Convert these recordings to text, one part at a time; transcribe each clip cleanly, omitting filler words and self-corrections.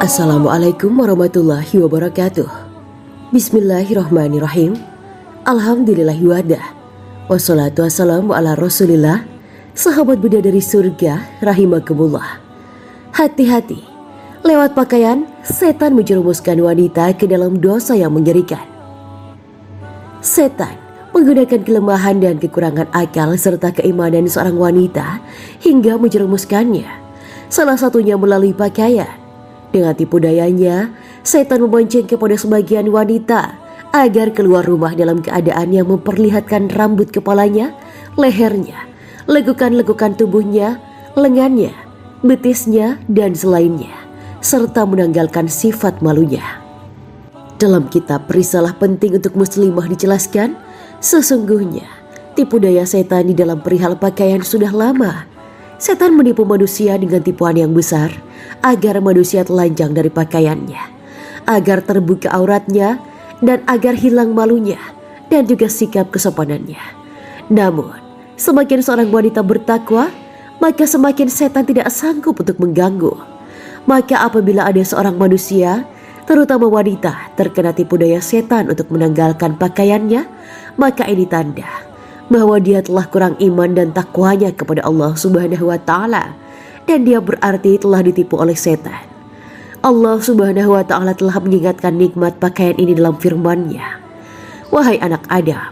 Assalamualaikum warahmatullahi wabarakatuh. Bismillahirrahmanirrahim. Alhamdulillahi wadah. Wassalatu wassalamu ala rasulillah. Sahabat bidadari surga rahimakumullah. Hati-hati, lewat pakaian setan menjerumuskan wanita ke dalam dosa yang mengerikan. Setan menggunakan kelemahan dan kekurangan akal serta keimanan seorang wanita hingga menjerumuskannya. Salah satunya melalui pakaian. Dengan tipu dayanya, setan membonceng kepada sebagian wanita agar keluar rumah dalam keadaan yang memperlihatkan rambut kepalanya, lehernya, lekukan-lekukan tubuhnya, lengannya, betisnya, dan selainnya, serta menanggalkan sifat malunya. Dalam kitab Risalah Penting untuk Muslimah dijelaskan, sesungguhnya tipu daya setan di dalam perihal pakaian sudah lama. Setan menipu manusia dengan tipuan yang besar agar manusia telanjang dari pakaiannya, agar terbuka auratnya, dan agar hilang malunya dan juga sikap kesopanannya. Namun, semakin seorang wanita bertakwa, maka semakin setan tidak sanggup untuk mengganggu. Maka apabila ada seorang manusia, terutama wanita, terkena tipu daya setan untuk menanggalkan pakaiannya, maka ini tanda bahwa dia telah kurang iman dan takwanya kepada Allah Subhanahu wa Ta'ala, dan dia berarti telah ditipu oleh setan. Allah Subhanahu wa Ta'ala telah mengingatkan nikmat pakaian ini dalam firman-Nya. Wahai anak Adam,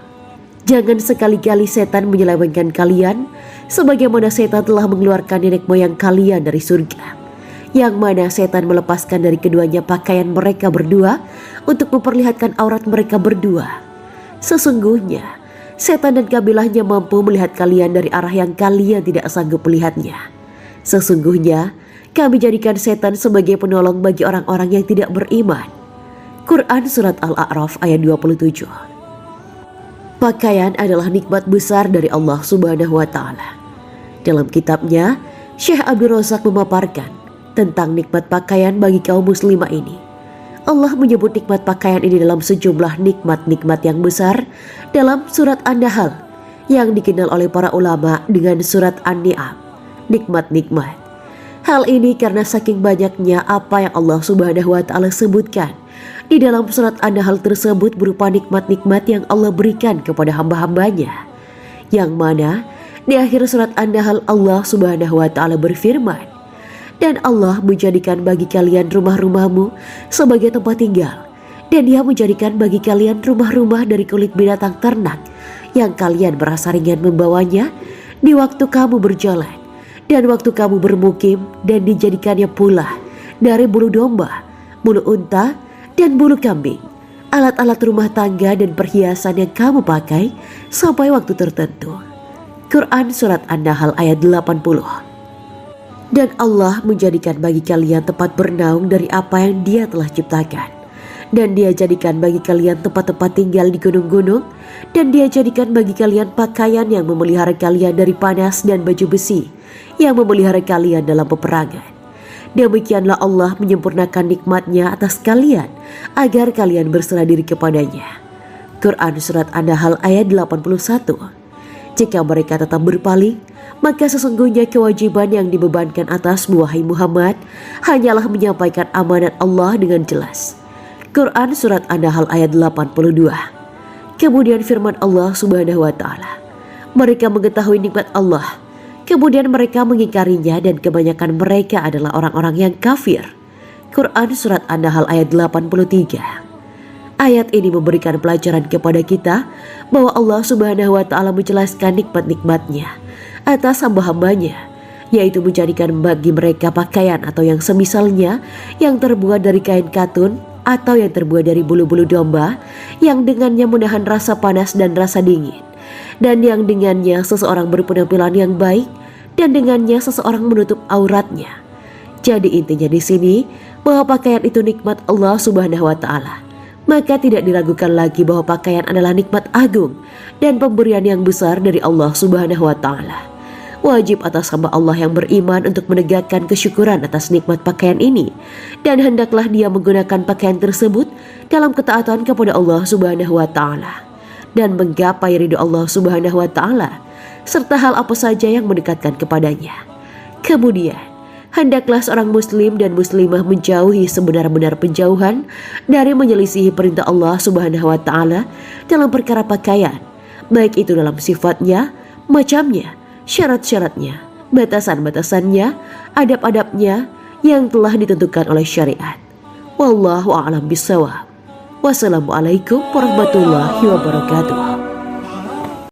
jangan sekali-kali setan menyelewengkan kalian sebagaimana setan telah mengeluarkan nenek moyang kalian dari surga, yang mana setan melepaskan dari keduanya pakaian mereka berdua untuk memperlihatkan aurat mereka berdua. Sesungguhnya setan dan kabilahnya mampu melihat kalian dari arah yang kalian tidak sanggup melihatnya. Sesungguhnya kami jadikan setan sebagai penolong bagi orang-orang yang tidak beriman. Quran Surat Al-A'raf ayat 27. Pakaian adalah nikmat besar dari Allah Subhanahu wa Ta'ala. Dalam kitabnya, Syekh Abdul Razak memaparkan tentang nikmat pakaian bagi kaum muslimah ini. Allah menyebut nikmat pakaian ini dalam sejumlah nikmat-nikmat yang besar dalam surat An-Nahl yang dikenal oleh para ulama dengan surat An-Ni'am, nikmat-nikmat. Hal ini karena saking banyaknya apa yang Allah Subhanahu wa Ta'ala sebutkan di dalam surat An-Nahl tersebut berupa nikmat-nikmat yang Allah berikan kepada hamba-hambanya, yang mana di akhir surat An-Nahl Allah Subhanahu wa Ta'ala berfirman, dan Allah menjadikan bagi kalian rumah-rumahmu sebagai tempat tinggal, dan Dia menjadikan bagi kalian rumah-rumah dari kulit binatang ternak yang kalian merasa ringan membawanya di waktu kamu berjalan dan waktu kamu bermukim, dan dijadikannya pula dari bulu domba, bulu unta, dan bulu kambing, alat-alat rumah tangga dan perhiasan yang kamu pakai sampai waktu tertentu. Quran Surat An-Nahl ayat 80. Dan Allah menjadikan bagi kalian tempat bernaung dari apa yang Dia telah ciptakan. Dan Dia jadikan bagi kalian tempat-tempat tinggal di gunung-gunung. Dan Dia jadikan bagi kalian pakaian yang memelihara kalian dari panas dan baju besi yang memelihara kalian dalam peperangan. Demikianlah Allah menyempurnakan nikmat-Nya atas kalian agar kalian berserah diri kepadanya. Quran Surat An-Nahl ayat 81. Jika mereka tetap berpaling, maka sesungguhnya kewajiban yang dibebankan atasmu wahai Muhammad hanyalah menyampaikan amanat Allah dengan jelas. Quran Surat An-Nahl ayat 82. Kemudian firman Allah Subhanahu wa Ta'ala, mereka mengetahui nikmat Allah, kemudian mereka mengingkarinya, dan kebanyakan mereka adalah orang-orang yang kafir. Quran Surat An-Nahl ayat 83. Ayat ini memberikan pelajaran kepada kita bahwa Allah Subhanahu wa Ta'ala menjelaskan nikmat-nikmat-Nya atas hamba-hambanya, yaitu menjadikan bagi mereka pakaian atau yang semisalnya yang terbuat dari kain katun atau yang terbuat dari bulu-bulu domba, yang dengannya menahan rasa panas dan rasa dingin, dan yang dengannya seseorang berpenampilan yang baik, dan dengannya seseorang menutup auratnya. Jadi intinya di sini bahwa pakaian itu nikmat Allah Subhanahu wa Ta'ala. Maka tidak diragukan lagi bahwa pakaian adalah nikmat agung dan pemberian yang besar dari Allah Subhanahu wa Ta'ala. Wajib atas hamba Allah yang beriman untuk menegakkan kesyukuran atas nikmat pakaian ini, dan hendaklah dia menggunakan pakaian tersebut dalam ketaatan kepada Allah Subhanahu wa Ta'ala dan menggapai ridho Allah Subhanahu wa Ta'ala serta hal apa saja yang mendekatkan kepadanya. Kemudian hendaklah seorang muslim dan muslimah menjauhi sebenar-benar penjauhan dari menyelisihi perintah Allah Subhanahu wa taala dalam perkara pakaian, baik itu dalam sifatnya, macamnya, syarat-syaratnya, batasan-batasannya, adab-adabnya yang telah ditentukan oleh syariat. Wallahu a'lam bishawab. Wassalamualaikum warahmatullahi wabarakatuh.